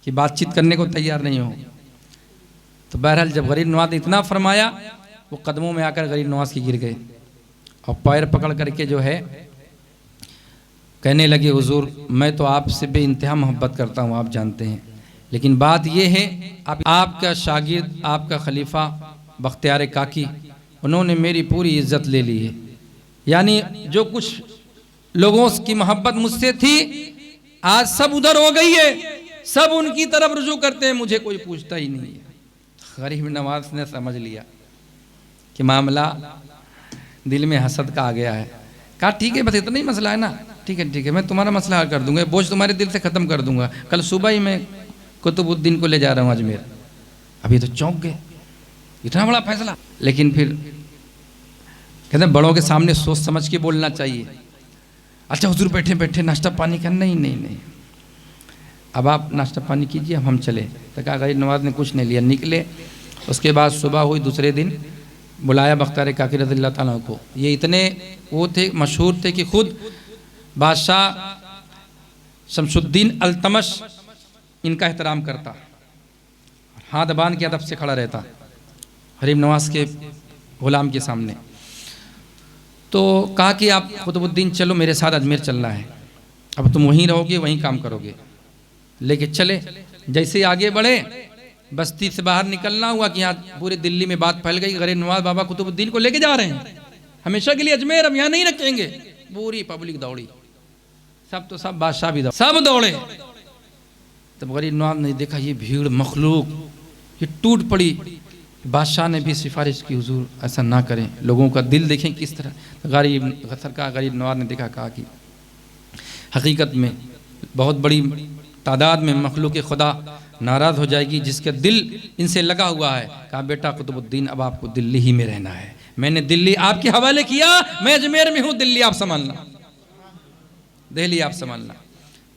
कि बातचीत करने को तैयार नहीं हो। तो बहरहाल जब गरीब नवाज ने इतना फरमाया, वो कदमों में आकर गरीब नवाज की गिर गए और पैर पकड़ करके जो है कहने लगे, हुजूर मैं तो आपसे बेइंतहा मोहब्बत करता हूँ, आप जानते हैं, लेकिन बात ये है आपका शागिर्द, आपका खलीफा बख्तियार काकी, उन्होंने मेरी पूरी इज्जत ले ली है। यानी जो कुछ लोगों की मोहब्बत मुझसे थी आज सब उधर हो गई है, सब उनकी तरफ रुजू करते हैं, मुझे कोई पूछता ही नहीं है। गरीब नवाज ने समझ लिया कि मामला दिल में हसद का आ गया है। कहा ठीक है, बस इतना ही मसला है ना, ठीक है मैं तुम्हारा मसला हल कर दूंगा, बोझ तुम्हारे दिल से ख़त्म कर दूंगा। कल सुबह ही मैं कुतुबुद्दीन को ले जा रहा हूँ अजमेर। अभी तो चौंक गए, इतना बड़ा फैसला। लेकिन फिर कहते हैं बड़ों के सामने सोच समझ के बोलना चाहिए। अच्छा हुजूर बैठे बैठे नाश्ता पानी कर, नहीं अब आप नाश्ता पानी कीजिए, हम चले। तो कहा गरीब नवाज ने कुछ नहीं लिया, निकले। उसके बाद सुबह हुई दूसरे दिन, बुलाया बख्तियार काकी रज़ियल्लाहु ताला को। ये इतने वो थे, मशहूर थे कि खुद बादशाह शमसुद्दीन अल्तमश इनका एहतराम करता, हाथ बांध के अदब से खड़ा रहता गरीब नवाज के गुलाम के सामने। तो कहा कि आप कुतुबुद्दीन चलो मेरे साथ अजमेर चलना है, अब तुम वहीं रहोगे वहीं काम करोगे। लेके चले। जैसे ही आगे बढ़े, बस्ती से बाहर निकलना हुआ कि यहाँ पूरी दिल्ली में बात फैल गई, गरीब नवाज बाबा कुतुबुद्दीन को लेके जा रहे हैं हमेशा के लिए अजमेर, अब यहाँ नहीं रखेंगे। पूरी पब्लिक दौड़ी, सब तो सब, बादशाह भी सब दौड़े। तब गरीब नवाज ने देखा ये भीड़ मखलूक, ये टूट पड़ी। बादशाह ने भी सिफारिश की, हुजूर ऐसा ना करें, लोगों का दिल देखें किस तरह। गरीब नवाज ने देखा, कहा कि हकीकत में बहुत बड़ी तादाद में मखलूक खुदा नाराज़ हो जाएगी जिसका दिल इनसे लगा हुआ है। कहा बेटा कुतुबुद्दीन अब आपको दिल्ली ही में रहना है, मैंने दिल्ली आपके हवाले किया, मैं अजमेर में हूँ, दिल्ली आप संभालना, दिल्ली आप संभालना।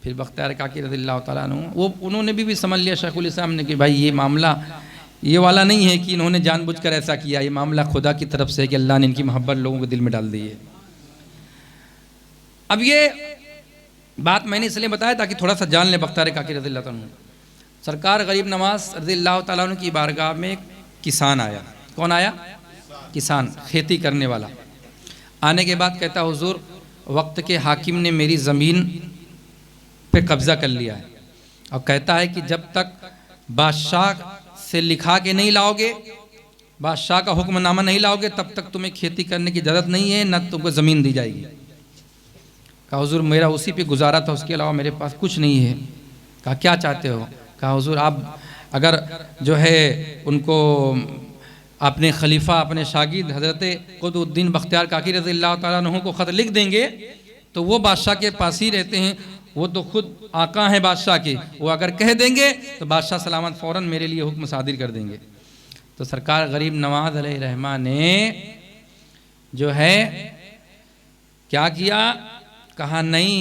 फिर बख्तियार काकी रज़ियल्लाहु ताला अन्हु वो उन्होंने भी समझ लिया शेखुल इस्लाम ने कि भाई ये मामला ये वाला नहीं है कि इन्होंने जानबूझकर ऐसा किया, ये मामला खुदा की तरफ से है कि अल्लाह ने इनकी मोहब्बत लोगों के दिल में डाल दी है। अब ये बात मैंने इसलिए बताया ताकि थोड़ा सा जान ले बख्तियार काकी रज़ियल्लाहु ताला अन्हु। सरकार गरीब नवाज रज़ियल्लाहु ताला अन्हु की बारगाह में एक किसान आया। कौन आया? किसान, खेती करने वाला। आने के बाद कहता, हुजूर वक्त के हाकिम ने मेरी ज़मीन पे कब्ज़ा कर लिया है और कहता है कि जब तक बादशाह से लिखा के नहीं लाओगे, बादशाह का हुक्मनामा नहीं लाओगे, तब तक तुम्हें खेती करने की इजाज़त नहीं है, न तुमको ज़मीन दी जाएगी। कहा हुजूर मेरा उसी पे गुजारा था, उसके अलावा मेरे पास कुछ नहीं है। कहा क्या चाहते हो? कहा हुजूर आप अगर जो है उनको अपने खलीफा अपने शागिर्द हज़रत कुतुबुद्दीन बख्तियार काकी रज़ियल्लाहु ताला अन्हु को ख़त लिख देंगे तो वो बादशाह के पास ही रहते हैं, वो तो खुद आका हैं बादशाह के, वो अगर कह देंगे तो बादशाह सलामत फ़ौरन मेरे लिए हुक्म सादिर कर देंगे। तो सरकार गरीब नवाज अलैहिर्रहमा ने जो है क्या किया? कहा नहीं,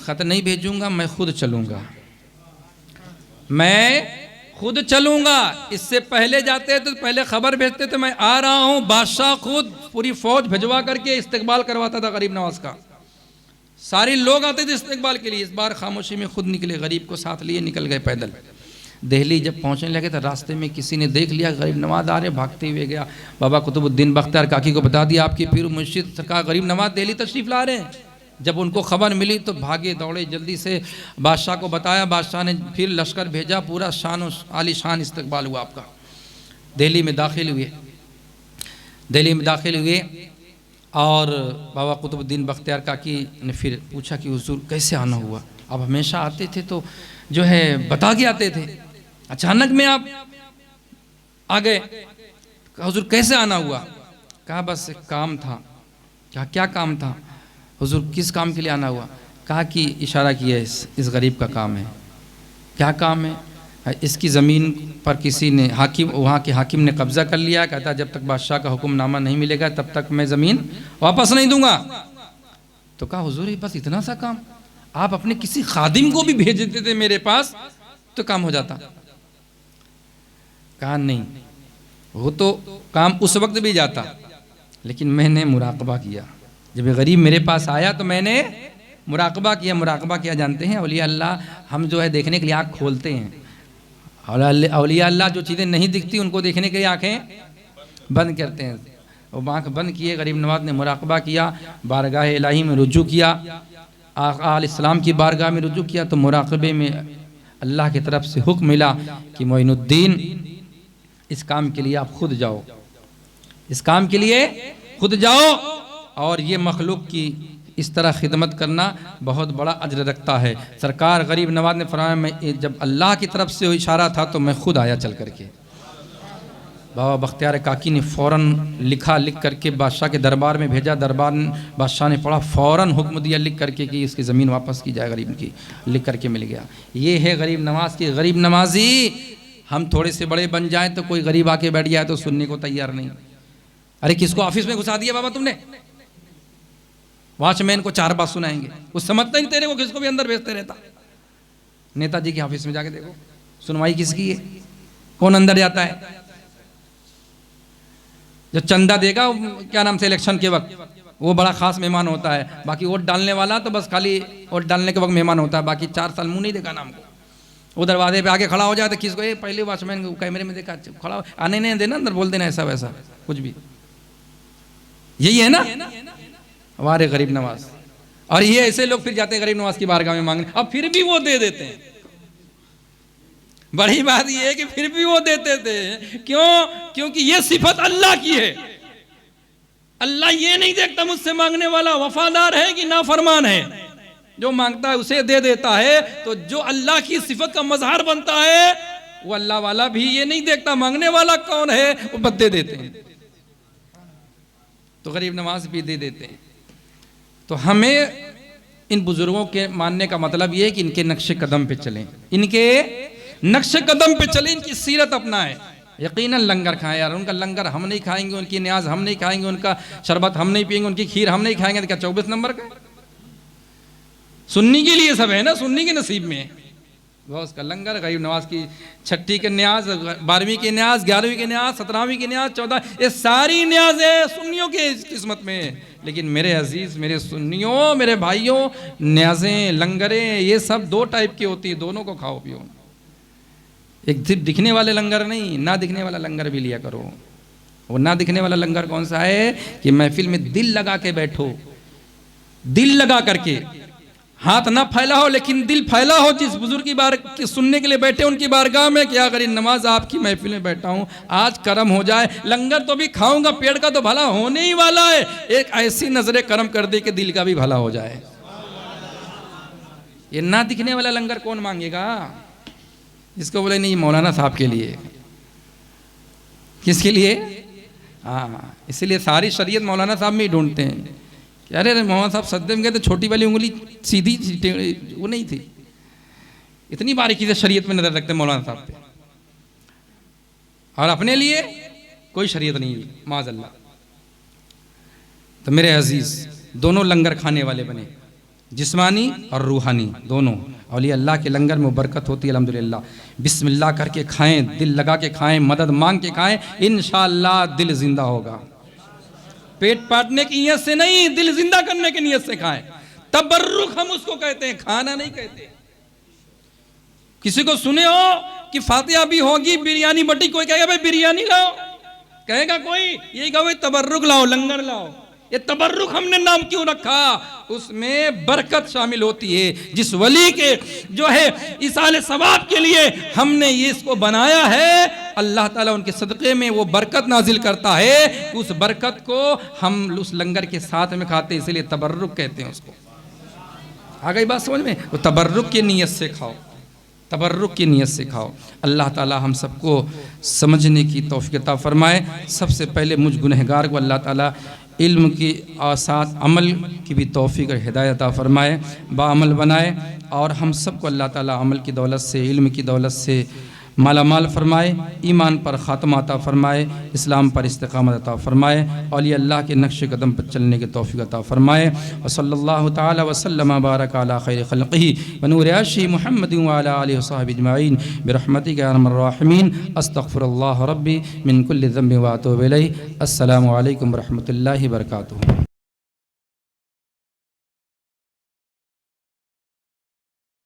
ख़त नहीं भेजूंगा, मैं खुद चलूँगा, मैं खुद चलूँगा। इससे पहले जाते तो पहले खबर भेजते तो मैं आ रहा हूँ। बादशाह खुद पूरी फ़ौज भिजवा करके इस्तकबाल करवाता था गरीब नवाज का, सारे लोग आते थे इस्तकबाल के लिए। इस बार खामोशी में खुद निकले, गरीब को साथ लिए निकल गए पैदल। दिल्ली जब पहुंचने लगे तो रास्ते में किसी ने देख लिया गरीब नवाज आ रहे, भागते हुए गया, बाबा कुतुबुद्दीन बख्तियार काकी को बता दिया आपके पीर मुर्शिद सरकार गरीब नवाज दिल्ली तशरीफ़ ला रहे हैं। जब उनको खबर मिली तो भागे दौड़े, जल्दी से बादशाह को बताया। बादशाह ने फिर लश्कर भेजा, पूरा शान आलीशान इस्तकबाल हुआ आपका। दिल्ली में दाखिल हुए और बाबा कुतुबुद्दीन बख्तियार काकी ने फिर पूछा कि हुजूर कैसे आना हुआ? अब हमेशा आते थे तो जो है बता के आते थे, अचानक में आप आ गए। कहा हुजूर कैसे आना हुआ? कहा बस एक काम था। कहा क्या काम था? हुजूर किस काम के लिए आना हुआ? कहा कि इशारा किया इस गरीब का काम है। क्या काम है? इसकी ज़मीन पर किसी ने हाकिम, वहाँ के हाकिम ने कब्ज़ा कर लिया। कहता जब तक बादशाह का हुक्मनामा नहीं मिलेगा तब तक मैं ज़मीन वापस नहीं दूंगा। तो कहा हुजूर ये बस इतना सा काम? आप अपने किसी खादिम को भी भेज देते थे मेरे पास तो काम हो जाता। कहा नहीं, वो तो काम उस वक्त भी जाता, लेकिन मैंने मुराकबा किया। जब ये गरीब मेरे पास आया तो मैंने मुराकबा किया। मुराकबा किया जानते हैं? औलिया अल्लाह हम जो है देखने के लिए आँख खोलते हैं, और औलिया अल्लाह जो चीज़ें नहीं दिखती उनको देखने के लिए आँखें बंद करते हैं। वो आँख बंद किए, गरीब नवाज ने मुराकबा किया, बारगाह इलाही में रुजू किया, आका अलैहिस्सलाम की बारगाह में रुजू किया। तो मुराकबे में अल्लाह की तरफ से हुक्म मिला कि मोइनुद्दीन इस काम के लिए आप खुद जाओ, इस काम के लिए खुद जाओ, और ये मखलूक की इस तरह खिदमत करना बहुत बड़ा अजर रखता है। सरकार गरीब नवाज ने फरमाया मैं जब अल्लाह की तरफ से इशारा था तो मैं खुद आया चल करके। बाबा बख्तियार काकी ने फ़ौरन लिखा, लिख करके बादशाह के दरबार में भेजा। दरबार बादशाह ने पढ़ा, फ़ौरन हुक्म दिया लिख करके कि इसकी ज़मीन वापस की जाए गरीब की। लिख करके मिल गया। ये है गरीब नवाज की गरीब नवाजी। हम थोड़े से बड़े बन जाएं तो कोई गरीब आके बैठ जाए तो सुनने को तैयार नहीं। अरे किसको ऑफिस में घुसा दिया बाबा तुमने? वॉचमैन को 4 बात सुनाएंगे, वो समझता ही तेरे को किसको भी अंदर भेजते रहता। नेताजी के ऑफिस में जाके देखो, सुनवाई किसकी है? कौन अंदर जाता है? जो चंदा देगा क्या नाम से इलेक्शन के वक्त, वो बड़ा खास मेहमान होता है। बाकी वोट डालने वाला तो बस खाली वोट डालने के वक्त मेहमान होता है, बाकी 4 साल मुंह नहीं देखा नाम को। वो दरवाजे पे आके खड़ा हो जाए तो किसको ये पहले वॉचमैन कैमरे में देखा खड़ा, आने नहीं देना, अंदर बोल देना ऐसा वैसा कुछ भी। यही है ना हमारे गरीब नवाज। और ये ऐसे लोग फिर जाते हैं गरीब नवाज की बारगाह में मांगने, अब फिर भी वो दे देते हैं। बड़ी बात ये है कि फिर भी वो देते थे। क्यों? क्योंकि ये सिफत अल्लाह की है। अल्लाह ये नहीं देखता मुझसे मांगने वाला वफादार है कि नाफरमान है। जो मांगता है उसे दे देता है। तो जो अल्लाह की सिफत का मजहर बनता है वो अल्लाह वाला भी ये नहीं देखता मांगने वाला कौन है, वो बस दे देते हैं। तो गरीब नवाज भी दे देते हैं। तो हमें इन बुजुर्गों के मानने का मतलब ये है कि इनके नक्शे कदम पे चलें, इनके नक्शे कदम पे चलें, इनकी सीरत अपनाएं। यकीनन लंगर खाएं यार, उनका लंगर हम नहीं खाएंगे, उनकी न्याज हम नहीं खाएंगे, उनका शरबत हम नहीं पिएंगे, उनकी खीर हम नहीं खाएंगे। तो क्या 24 नंबर का? सुन्नी के लिए सब है ना, सुन्नी के नसीब में गौस का लंगर, गरीब नवाज की छठी के न्याज, 12वीं के न्याज, 11वीं के न्याज, 17वीं के न्याज, 14, ये सारी न्याज है सुन्नियों के किस्मत में। लेकिन मेरे अजीज, मेरे सुन्नियों, मेरे भाइयों, न्याजें लंगरें ये सब 2 टाइप की होती है, दोनों को खाओ पियो। एक दिखने वाले लंगर नहीं, ना दिखने वाला लंगर भी लिया करो। वो ना दिखने वाला लंगर कौन सा है कि महफिल में दिल लगा के बैठो, दिल लगा करके, हाथ ना फैला हो लेकिन दिल फैला हो। जिस बुजुर्ग की बार सुनने के लिए बैठे उनकी बारगाह में, क्या करें नमाज आपकी महफिल में बैठा हूं, आज करम हो जाए, लंगर तो भी खाऊंगा, पेट का तो भला होने ही वाला है, एक ऐसी नजरे करम कर दे कि दिल का भी भला हो जाए। ये ना दिखने वाला लंगर कौन मांगेगा? जिसको बोले नहीं मौलाना साहब के लिए। किसके लिए? हाँ, इसीलिए सारी शरीयत मौलाना साहब में ही ढूंढते हैं। अरे मौलाना साहब सद्दे में गए तो छोटी वाली उंगली सीधी वो नहीं थी। इतनी बारीकी से शरीयत में नजर रखते मौलाना साहब पे, और अपने लिए कोई शरीयत नहीं है माज़अल्लाह। तो मेरे अजीज, दोनों लंगर खाने वाले बने, जिस्मानी और रूहानी दोनों। औलिया अल्लाह के लंगर में बरकत होती है अल्हम्दुलिल्लाह। बिस्मिल्लाह करके खाएं, दिल लगा के खाएं, मदद मांग के खाएं, इंशाअल्लाह दिल जिंदा होगा। पेट पाटने की नीयत से नहीं, दिल जिंदा करने की नीयत से खाएं। तबर्रुक हम उसको कहते हैं, खाना नहीं कहते। किसी को सुने हो कि फातिहा भी होगी, बिरयानी बटी, कोई कहेगा भाई बिरयानी लाओ, कहेगा कोई, यही कहो तबर्रुक लाओ, लंगर लाओ। ये तबर्रुक हमने नाम क्यों रखा? उसमें बरकत शामिल होती है। जिस वली के जो है इसाले सवाब के लिए हमने ये इसको बनाया है, अल्लाह ताला उनके सदक़े में वो बरकत नाजिल करता है। उस बरकत को हम उस लंगर के साथ में खाते हैं, इसलिए तबर्रुक कहते हैं उसको। आ गई बात समझ में? तो तबर्रुक की नीयत से खाओ, तबर्रुक की नीयत से खाओ। अल्लाह ताला हम सबको समझने की तौफीक अता फरमाए। सबसे पहले मुझ गुनहगार को अल्लाह ताला इल्म की और साथ अमल की भी तौफीक और हिदायत अता फरमाए, बाअमल बनाए, और हम सबको अल्लाह ताला अमल की दौलत से, इल्म की दौलत से माला माल फरमाए, ईमान पर ख़ात्मा अता फरमाए, इस्लाम पर इस्तिक़ामत अता फरमाए, औलिया अल्लाह के नक्श कदम पर चलने की तौफीक अता फरमाए। व सल्लल्लाहु तआला व सल्लम बारक अला खैर खल्क़िही व नूर अर्शिही मुहम्मदिन व अला आलिहि व सहबिहि अजमईन बिरहमतिका या अरहमर राहिमीन। अस्तग़फिरुल्लाह रब्बी मिन कुल्लि ज़ंबिन व अतूबु इलैहि। अस्सलामु अलैकुम व रहमतुल्लाहि व बरकातुहू।